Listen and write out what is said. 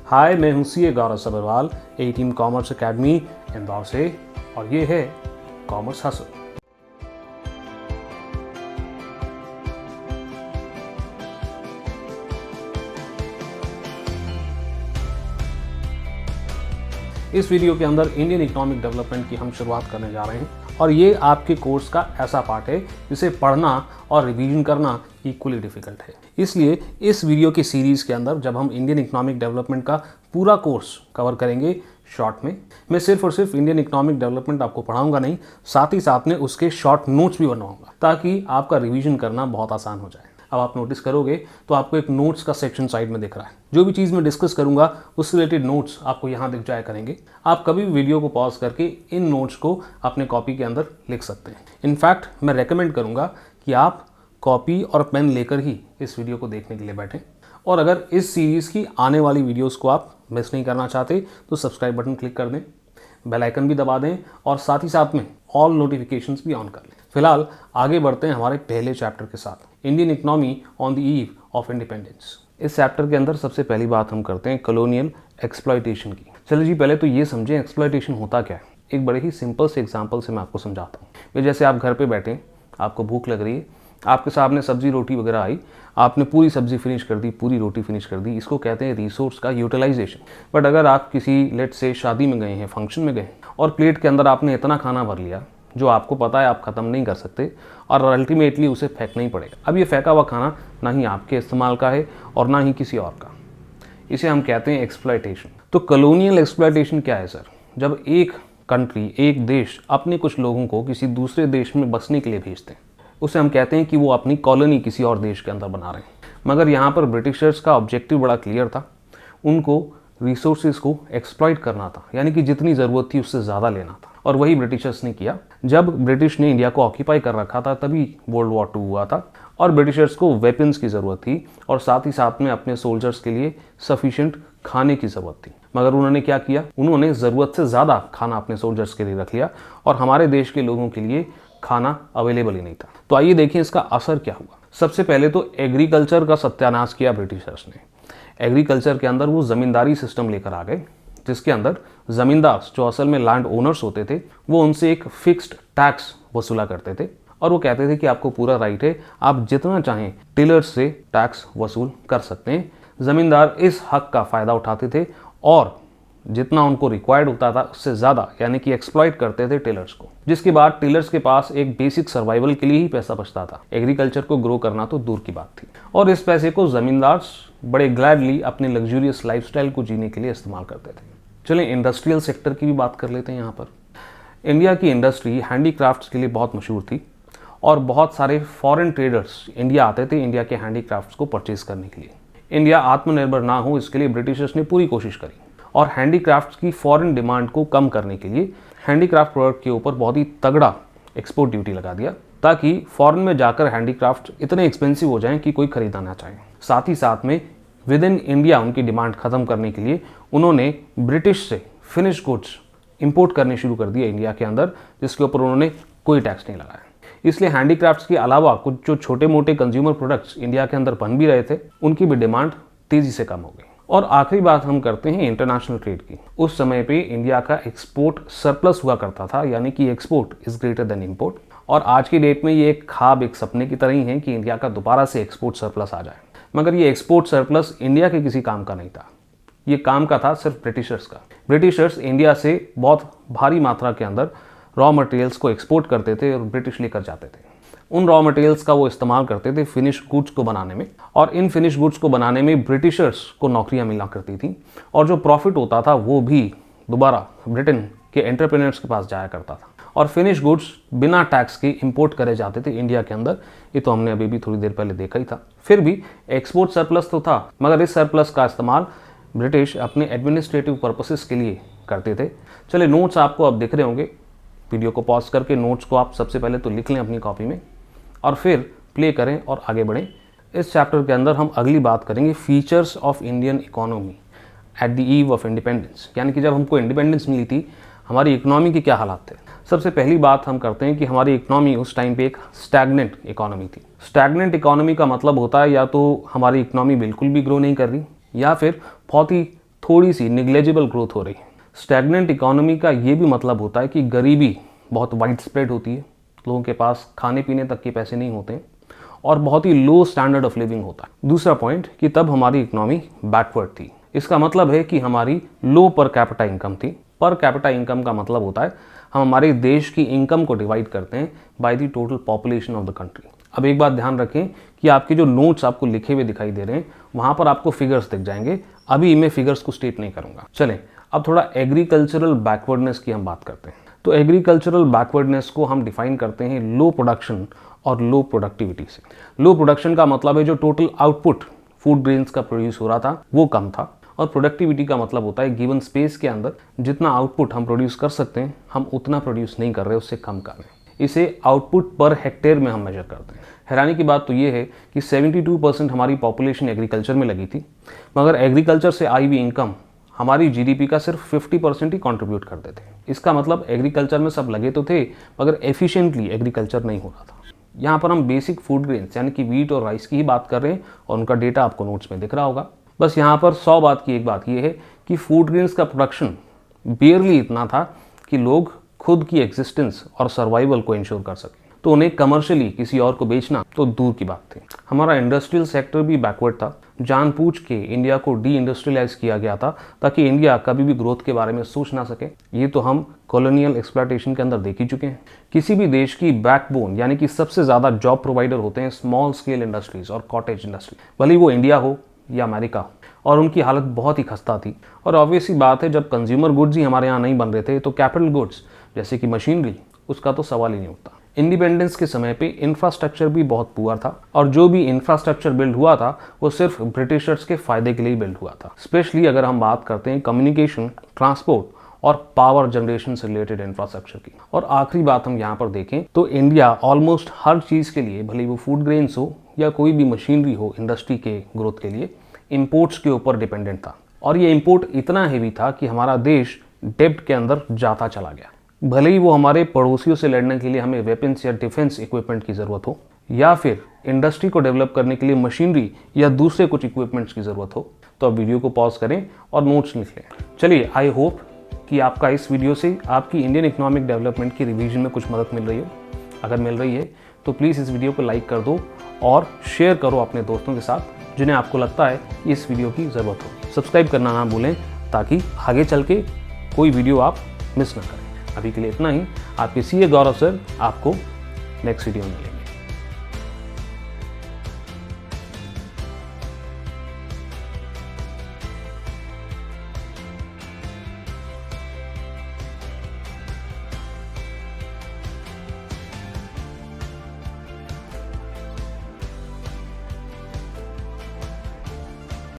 हाय, मैं हूं सीए गौरव सबरवाल, ए team commerce academy Indore से, और ये है कॉमर्स हसल। इस वीडियो के अंदर इंडियन इकोनॉमिक डेवलपमेंट की हम शुरुआत करने जा रहे हैं, और ये आपके कोर्स का ऐसा पार्ट है जिसे पढ़ना और रिवीजन करना इक्वली डिफिकल्ट है। इसलिए इस वीडियो की सीरीज़ के अंदर जब हम इंडियन इकोनॉमिक डेवलपमेंट का पूरा कोर्स कवर करेंगे शॉर्ट में, मैं सिर्फ और सिर्फ इंडियन इकोनॉमिक डेवलपमेंट आपको पढ़ाऊंगा नहीं, साथ ही साथ में उसके शॉर्ट नोट्स भी बनवाऊंगा ताकि आपका रिवीजन करना बहुत आसान हो जाए। अब आप नोटिस करोगे तो आपको एक नोट्स का सेक्शन साइड में दिख रहा है। जो भी चीज़ मैं डिस्कस करूंगा उससे रिलेटेड नोट्स आपको यहाँ दिख जाया करेंगे। आप कभी भी वीडियो को पॉज करके इन नोट्स को अपने कॉपी के अंदर लिख सकते हैं। इनफैक्ट मैं रेकमेंड करूंगा कि आप कॉपी और पेन लेकर ही इस वीडियो को देखने के लिए बैठें। और अगर इस सीरीज़ की आने वाली वीडियोज़ को आप मिस नहीं करना चाहते तो सब्सक्राइब बटन क्लिक कर दें, बेल आइकन भी दबा दें और साथ ही साथ में ऑल नोटिफिकेशंस भी ऑन कर लें। फिलहाल आगे बढ़ते हैं हमारे पहले चैप्टर के साथ, Indian economy on the eve of independence. इस चैप्टर के अंदर सबसे पहली बात हम करते हैं कॉलोनियल एक्सप्लॉयटेशन की। चलिए जी, पहले तो ये समझें एक्सप्लॉयटेशन होता क्या है। एक बड़े ही सिंपल से एग्जांपल से मैं आपको समझाता हूँ। ये जैसे आप घर पे बैठे, आपको भूख लग रही है, आपके सामने सब्जी रोटी वगैरह आई, आपने पूरी सब्जी फिनिश कर दी, पूरी रोटी फिनिश कर दी, इसको कहते हैं रिसोर्स का यूटिलाइजेशन। बट अगर आप किसी लेट से शादी में गए हैं, फंक्शन में गए और प्लेट के अंदर आपने इतना खाना भर लिया जो आपको पता है आप ख़त्म नहीं कर सकते और अल्टीमेटली उसे फेंकना ही पड़ेगा। अब ये फेंका हुआ खाना ना ही आपके इस्तेमाल का है और ना ही किसी और का, इसे हम कहते हैं एक्सप्लॉयटेशन। तो कॉलोनियल एक्सप्लॉयटेशन क्या है सर? जब एक कंट्री, एक देश अपने कुछ लोगों को किसी दूसरे देश में बसने के लिए भेजते हैं, उसे हम कहते हैं कि वो अपनी कॉलोनी किसी और देश के अंदर बना रहे हैं। मगर यहाँ पर ब्रिटिशर्स का ऑब्जेक्टिव बड़ा क्लियर था, उनको रिसोर्सेज को एक्सप्लॉइट करना था, यानी कि जितनी ज़रूरत थी उससे ज़्यादा लेना था। और वही ब्रिटिशर्स ने किया। जब ब्रिटिश ने इंडिया को ऑक्यूपाई कर रखा था तभी वर्ल्ड वॉर 2 हुआ था और ब्रिटिशर्स को वेपन्स की ज़रूरत थी और साथ ही साथ में अपने सोल्जर्स के लिए सफिशिएंट खाने की ज़रूरत थी। मगर उन्होंने क्या किया? उन्होंने ज़रूरत से ज़्यादा खाना अपने सोल्जर्स के लिए रख लिया और हमारे देश के लोगों के लिए खाना अवेलेबल ही नहीं था। तो आइए देखें इसका असर क्या हुआ। सबसे पहले तो एग्रीकल्चर का सत्यानाश किया ब्रिटिशर्स ने। एग्रीकल्चर के अंदर वो ज़मींदारी सिस्टम लेकर आ गए, जिसके अंदर ज़मींदार जो असल में लैंड ओनर्स होते थे वो उनसे एक फिक्स्ड टैक्स वसूला करते थे और वो कहते थे कि आपको पूरा राइट है, आप जितना चाहें टिलर्स से टैक्स वसूल कर सकते हैं। ज़मींदार इस हक का फ़ायदा उठाते थे और जितना उनको रिक्वायर्ड होता था उससे ज़्यादा, यानी कि एक्सप्लॉइट करते थे टिलर्स को, जिसके बाद टिलर्स के पास एक बेसिक सर्वाइवल के लिए ही पैसा बचता था। एग्रीकल्चर को ग्रो करना तो दूर की बात थी और इस पैसे को ज़मींदार बड़े ग्लैडली अपने लग्जूरियस लाइफस्टाइल को जीने के लिए इस्तेमाल करते थे। चलें इंडस्ट्रियल सेक्टर की भी बात कर लेते हैं। यहाँ पर इंडिया की इंडस्ट्री हैंडीक्राफ्ट्स के लिए बहुत मशहूर थी और बहुत सारे फॉरेन ट्रेडर्स इंडिया आते थे इंडिया के हैंडीक्राफ्ट्स को परचेज करने के लिए। इंडिया आत्मनिर्भर ना हो इसके लिए ब्रिटिशर्स ने पूरी कोशिश करी और हैंडीक्राफ्ट्स की फॉरेन डिमांड को कम करने के लिए हैंडीक्राफ्ट प्रोडक्ट के ऊपर बहुत ही तगड़ा एक्सपोर्ट ड्यूटी लगा दिया ताकि फॉरेन में जाकर हैंडीक्राफ्ट इतने एक्सपेंसिव हो जाएं कि कोई खरीदना ना चाहे। साथ ही साथ में विद इन इंडिया उनकी डिमांड खत्म करने के लिए उन्होंने ब्रिटिश से फिनिश गुड्स इंपोर्ट करने शुरू कर दिए इंडिया के अंदर, जिसके ऊपर उन्होंने कोई टैक्स नहीं लगाया। इसलिए हैंडीक्राफ्ट्स के अलावा कुछ जो छोटे मोटे कंज्यूमर प्रोडक्ट्स इंडिया के अंदर बन भी रहे थे, उनकी भी डिमांड तेजी से कम हो गई। और आखिरी बात हम करते हैं इंटरनेशनल ट्रेड की। उस समय पे इंडिया का एक्सपोर्ट सरप्लस हुआ करता था, यानी कि export is greater than import. और आज की डेट में ये एक ख्वाब, एक सपने की तरह ही है कि इंडिया का दोबारा से एक्सपोर्ट सरप्लस आ जाए। मगर ये एक्सपोर्ट सरप्लस इंडिया के किसी काम का नहीं था, ये काम का था सिर्फ ब्रिटिशर्स का। ब्रिटिशर्स इंडिया से बहुत भारी मात्रा के अंदर रॉ मटेरियल्स को एक्सपोर्ट करते थे और ब्रिटिश लेकर जाते थे। उन रॉ मटेरियल्स का वो इस्तेमाल करते थे फिनिश गुड्स को बनाने में, और इन फिनिश गुड्स को बनाने में ब्रिटिशर्स को नौकरियां मिला करती थी और जो प्रॉफिट होता था वो भी दोबारा ब्रिटेन के एंटरप्रेन्योर्स के पास जाया करता था। और फिनिश गुड्स बिना टैक्स के इंपोर्ट करे जाते थे इंडिया के अंदर। ये तो हमने अभी भी थोड़ी देर पहले देखा ही था। फिर भी एक्सपोर्ट सरप्लस तो था, मगर इस सरप्लस का इस्तेमाल ब्रिटिश अपने एडमिनिस्ट्रेटिव पर्पसेस के लिए करते थे। चलिए, नोट्स आपको अब दिख रहे होंगे। वीडियो को पॉज करके नोट्स को आप सबसे पहले तो लिख लें अपनी कॉपी में और फिर प्ले करें और आगे बढ़ें। इस चैप्टर के अंदर हम अगली बात करेंगे features of Indian economy at the eve of independence, यानी कि जब हमको इंडिपेंडेंस मिली थी हमारी इकोनॉमी के क्या हालात थे। सबसे पहली बात हम करते हैं कि हमारी इकोनॉमी उस टाइम पे एक स्टैग्नेंट इकोनॉमी थी। स्टैग्नेंट इकोनॉमी का मतलब होता है या तो हमारी इकोनॉमी बिल्कुल भी ग्रो नहीं कर रही या फिर बहुत ही थोड़ी सी निग्लेजिबल ग्रोथ हो रही है। स्टैग्नेंट इकोनॉमी का ये भी मतलब होता है कि गरीबी बहुत वाइड स्प्रेड होती है, लोगों के पास खाने पीने तक के पैसे नहीं होते और बहुत ही लो स्टैंडर्ड ऑफ लिविंग होता है। दूसरा पॉइंट कि तब हमारी इकोनॉमी बैकवर्ड थी। इसका मतलब है कि हमारी लो पर कैपिटा इनकम थी। पर कैपिटा इनकम का मतलब होता है हम हमारे देश की इनकम को डिवाइड करते हैं by the total population of the country. अब एक बात ध्यान रखें कि आपके जो नोट्स आपको लिखे हुए दिखाई दे रहे हैं वहाँ पर आपको फिगर्स दिख जाएंगे। अभी मैं फिगर्स को स्टेट नहीं करूँगा। चलें अब थोड़ा एग्रीकल्चरल बैकवर्डनेस की हम बात करते हैं। तो एग्रीकल्चरल बैकवर्डनेस को हम डिफाइन करते हैं लो प्रोडक्शन और लो प्रोडक्टिविटी से। लो प्रोडक्शन का मतलब है जो टोटल आउटपुट फूड ग्रेन्स का प्रोड्यूस हो रहा था वो कम था, और प्रोडक्टिविटी का मतलब होता है गिवन स्पेस के अंदर जितना आउटपुट हम प्रोड्यूस कर सकते हैं हम उतना प्रोड्यूस नहीं कर रहे, उससे कम कर रहे हैं। इसे आउटपुट पर हेक्टेयर में हम मेजर करते हैं। हैरानी की बात तो ये है कि 72% हमारी पॉपुलेशन एग्रीकल्चर में लगी थी, मगर एग्रीकल्चर से आई हुई इनकम हमारी जीडीपी का सिर्फ 50% ही कंट्रीब्यूट करते थे। इसका मतलब एग्रीकल्चर में सब लगे तो थे मगर एफिशिएंटली एग्रीकल्चर नहीं हो रहा था। यहाँ पर हम बेसिक फूड ग्रेन्स यानी कि वीट और राइस की ही बात कर रहे हैं और उनका डेटा आपको नोट्स में दिख रहा होगा। बस यहाँ पर 100 बात की एक बात यह है कि फूड ग्रेन्स का प्रोडक्शन बियरली इतना था कि लोग खुद की एग्जिस्टेंस और सर्वाइवल को इंश्योर कर सकें, तो उन्हें कमर्शियली किसी और को बेचना तो दूर की बात थी। हमारा इंडस्ट्रियल सेक्टर भी बैकवर्ड था। जानबूझ के इंडिया को डी इंडस्ट्रियलाइज किया गया था ताकि इंडिया कभी भी ग्रोथ के बारे में सोच ना सके। ये तो हम कॉलोनियल एक्सप्लॉयटेशन के अंदर देख ही चुके हैं। किसी भी देश की बैकबोन यानी कि सबसे ज़्यादा जॉब प्रोवाइडर होते हैं स्मॉल स्केल इंडस्ट्रीज और कॉटेज इंडस्ट्री, भले वो इंडिया हो या अमेरिका हो, और उनकी हालत बहुत ही खस्ता थी। और ऑब्वियस ही बात है जब कंज्यूमर गुड्स ही हमारे यहाँ नहीं बन रहे थे तो कैपिटल गुड्स जैसे कि मशीनरी उसका तो सवाल ही नहीं उठता। इंडिपेंडेंस के समय पे इंफ्रास्ट्रक्चर भी बहुत पुअर था और जो भी इंफ्रास्ट्रक्चर बिल्ड हुआ था वो सिर्फ ब्रिटिशर्स के फायदे के लिए बिल्ड हुआ था। स्पेशली अगर हम बात करते हैं कम्युनिकेशन, ट्रांसपोर्ट और पावर जनरेशन से रिलेटेड इंफ्रास्ट्रक्चर की। और आखिरी बात हम यहाँ पर देखें तो इंडिया ऑलमोस्ट हर चीज़ के लिए, भले वो फूड ग्रेन्स हो या कोई भी मशीनरी हो इंडस्ट्री के ग्रोथ के लिए, इंपोर्ट्स के ऊपर डिपेंडेंट था। और ये इंपोर्ट इतना हेवी था कि हमारा देश डेब्ट के अंदर जाता चला गया। भले ही वो हमारे पड़ोसियों से लड़ने के लिए हमें वेपन्स या डिफेंस इक्विपमेंट की ज़रूरत हो, या फिर इंडस्ट्री को डेवलप करने के लिए मशीनरी या दूसरे कुछ इक्विपमेंट्स की ज़रूरत हो, तो अब वीडियो को पॉज करें और नोट्स लिख लें। चलिए, आई होप कि आपका इस वीडियो से आपकी इंडियन इकोनॉमिक डेवलपमेंट की रिवीजन में कुछ मदद मिल रही हो। अगर मिल रही है तो प्लीज़ इस वीडियो को लाइक कर दो और शेयर करो अपने दोस्तों के साथ जिन्हें आपको लगता है कि इस वीडियो की ज़रूरत हो। सब्सक्राइब करना ना भूलें ताकि आगे चल के कोई वीडियो आप मिस ना करें। अभी के लिए इतना ही। आपके सीए गौरव सर आपको नेक्स्ट वीडियो में मिलेंगे।